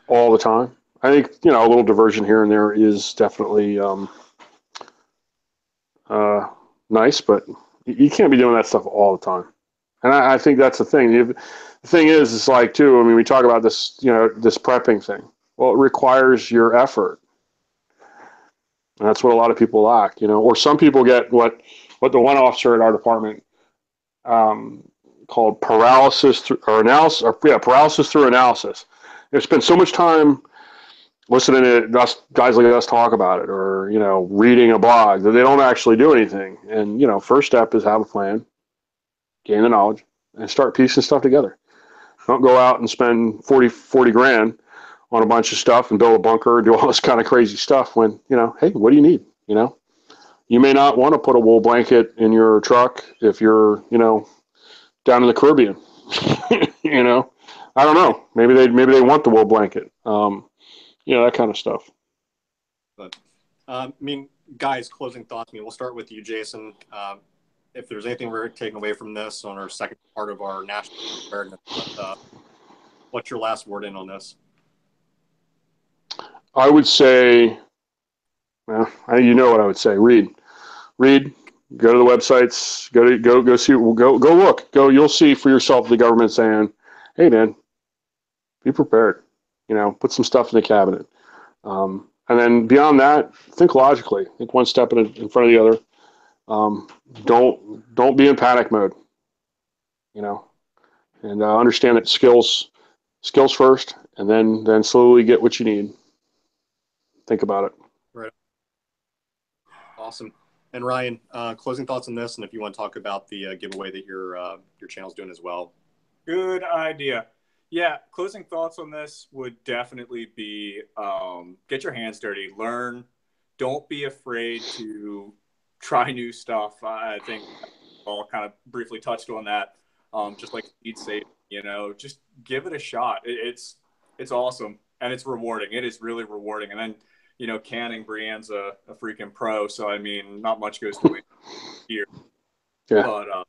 the time. I think a little diversion here and there is definitely nice, but you can't be doing that stuff all the time. And I think that's the thing. The thing is, it's like too. I mean, we talk about this, this prepping thing. Well, it requires your effort. And that's what a lot of people lack, or some people get what the one officer at our department called paralysis through analysis. They spend so much time listening to guys like us talk about it, or reading a blog, that they don't actually do anything. And first step is have a plan, gain the knowledge, and start piecing stuff together. Don't go out and spend 40 grand on a bunch of stuff and build a bunker and do all this kind of crazy stuff when, hey, what do you need? You may not want to put a wool blanket in your truck if you're, down in the Caribbean. I don't know. Maybe they want the wool blanket. That kind of stuff. But guys, closing thoughts. We'll start with you, Jason. If there's anything we're taking away from this on our second part of our national preparedness, what's your last word in on this? I would say, well, what I would say. Read. Go to the websites. Go see. Go look. You'll see for yourself the government saying, "Hey, man, be prepared." Put some stuff in the cabinet. And then beyond that, think logically. Think one step in front of the other. Don't be in panic mode. And understand that skills first, and then slowly get what you need. Think about it. Right. Awesome. And Ryan, closing thoughts on this, and if you want to talk about the giveaway that your channel's doing as well. Good idea. Yeah, closing thoughts on this would definitely be get your hands dirty, learn. Don't be afraid to try new stuff. I think all kind of briefly touched on that. Just like speed safe, just give it a shot. It's awesome, and it's rewarding. It is really rewarding. And then, canning, Brienne's a freaking pro, so I mean, not much goes to waste here. Yeah. But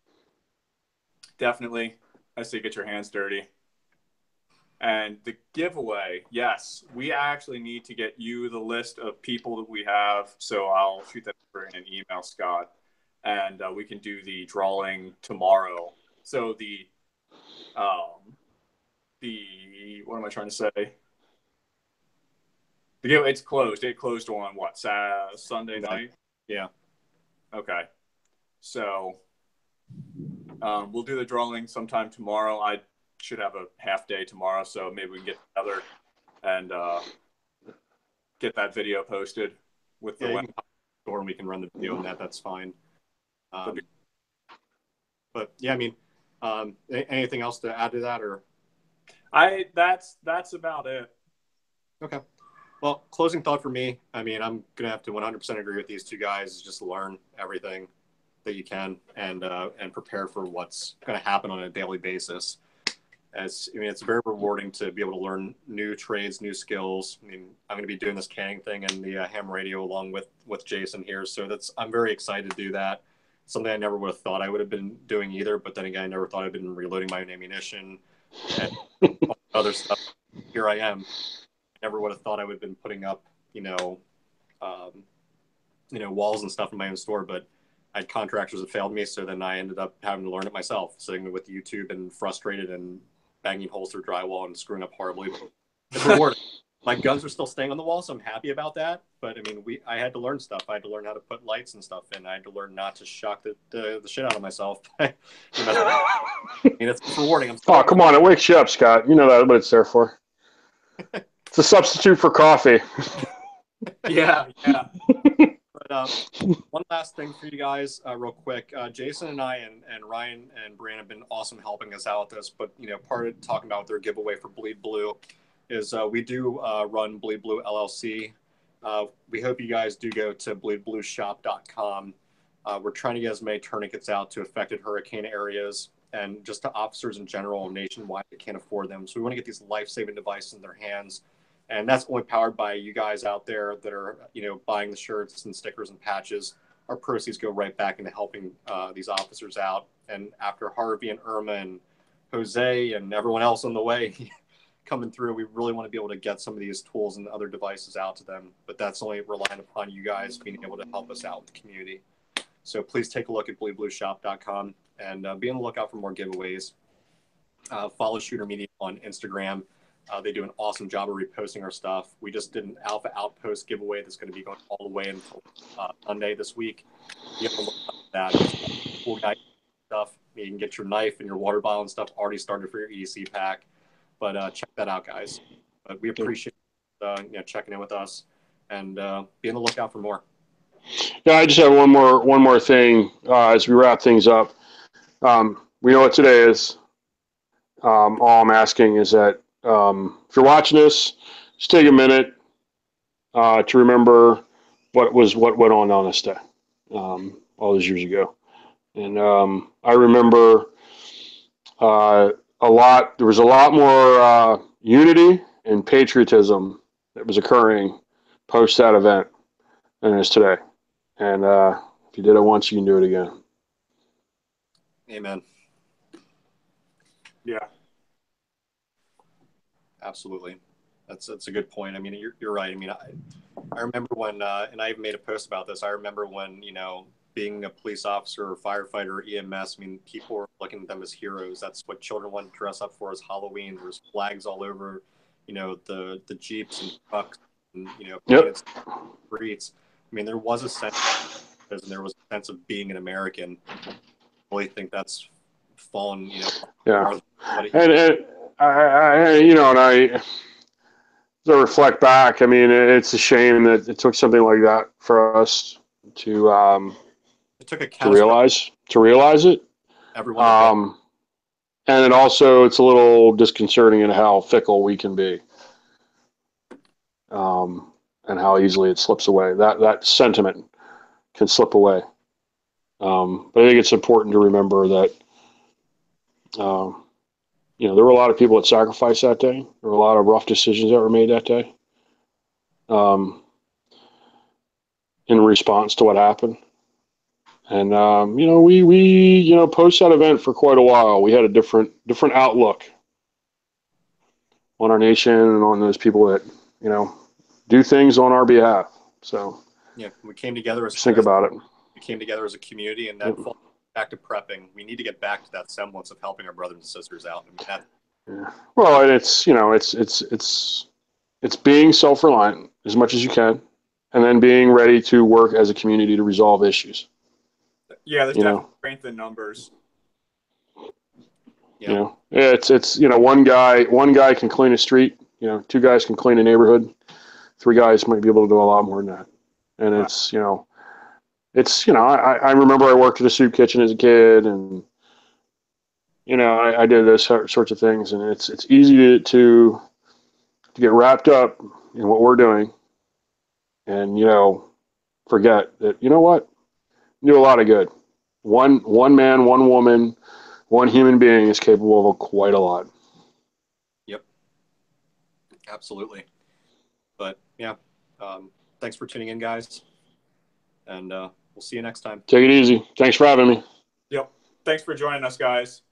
definitely, I say get your hands dirty. And the giveaway, yes, we actually need to get you the list of people that we have. So I'll shoot that over in an email, Scott, and we can do the drawing tomorrow. So the what am I trying to say? The giveaway, it's closed. It closed on what? Sunday night? Yeah. Okay. So we'll do the drawing sometime tomorrow. I should have a half day tomorrow, so maybe we can get together and get that video posted with the link. Or we can run the video on that. That's fine. But yeah, I mean, anything else to add to that, or? That's about it. Okay. Well, closing thought for me. I mean, I'm gonna have to 100% agree with these two guys. Just learn everything that you can and prepare for what's going to happen on a daily basis. It's very rewarding to be able to learn new trades, new skills. I mean, I'm going to be doing this canning thing and the ham radio along with Jason here. So I'm very excited to do that. Something I never would have thought I would have been doing either. But then again, I never thought I'd been reloading my own ammunition and other stuff. Here I am. Never would have thought I would have been putting up, walls and stuff in my own store. But I had contractors that failed me. So then I ended up having to learn it myself, sitting with YouTube and frustrated and banging holes through drywall and screwing up horribly. But it's rewarding. My guns are still staying on the wall, so I'm happy about that. But I mean, I had to learn stuff. I had to learn how to put lights and stuff in. I had to learn not to shock the shit out of myself. I mean, it's rewarding. Oh, come on. It wakes you up, Scott. You know that what it's there for. It's a substitute for coffee. Yeah. But one last thing for you guys, real quick. Jason and I and Ryan and Brian have been awesome helping us out with this. But, part of talking about their giveaway for Bleed Blue is we do run Bleed Blue LLC. We hope you guys do go to bleedblueshop.com. We're trying to get as many tourniquets out to affected hurricane areas and just to officers in general nationwide that can't afford them. So we want to get these life-saving devices in their hands. And that's only powered by you guys out there that are, buying the shirts and stickers and patches. Our proceeds go right back into helping these officers out. And after Harvey and Irma and Jose and everyone else on the way coming through, we really want to be able to get some of these tools and other devices out to them. But that's only relying upon you guys being able to help us out with the community. So please take a look at bleedblueshop.com and be on the lookout for more giveaways. Follow Shooter Media on Instagram. They do an awesome job of reposting our stuff. We just did an Alpha Outpost giveaway that's going to be going all the way until Monday this week. You have to look at that. Cool guy stuff. You can get your knife and your water bottle and stuff already started for your EDC pack. But check that out, guys. But we appreciate checking in with us and be on the lookout for more. Yeah, I just have one more thing as we wrap things up. We know what today is. All I'm asking is that if you're watching this, just take a minute to remember what went on this day all those years ago. And I remember there was a lot more unity and patriotism that was occurring post that event than it is today. And if you did it once, you can do it again. Amen. Yeah. Absolutely. That's a good point. I mean, you're right. I mean, I remember when, and I even made a post about this. I remember when, being a police officer or firefighter or EMS, I mean, people were looking at them as heroes. That's what children want to dress up for as Halloween. There's flags all over, the Jeeps and trucks and, Yep. streets. I mean, there was a sense, and there was a sense of being an American. I really think that's fallen, Yeah. And I to reflect back, I mean, it's a shame that it took something like that for us to it took to realize it. Everyone. And then also it's a little disconcerting in how fickle we can be, and how easily it slips away. That sentiment can slip away. But I think it's important to remember that. There were a lot of people that sacrificed that day. There were a lot of rough decisions that were made that day in response to what happened. And, we post that event for quite a while. We had a different outlook on our nation and on those people that, do things on our behalf. So, yeah, we came together think about it. We came together as a community, and that falls back to prepping. We need to get back to that semblance of helping our brothers and sisters out. I mean, yeah. Well, and it's being self-reliant as much as you can, and then being ready to work as a community to resolve issues. Yeah, there's definitely strength in numbers. Yeah. It's one guy can clean a street. Two guys can clean a neighborhood. Three guys might be able to do a lot more than that. And I remember I worked at a soup kitchen as a kid, and I did those sorts of things, and it's easy to get wrapped up in what we're doing, and forget that what, you do a lot of good. One man, one woman, one human being is capable of quite a lot. Yep, absolutely. But yeah, thanks for tuning in, guys, and we'll see you next time. Take it easy. Thanks for having me. Yep. Thanks for joining us, guys.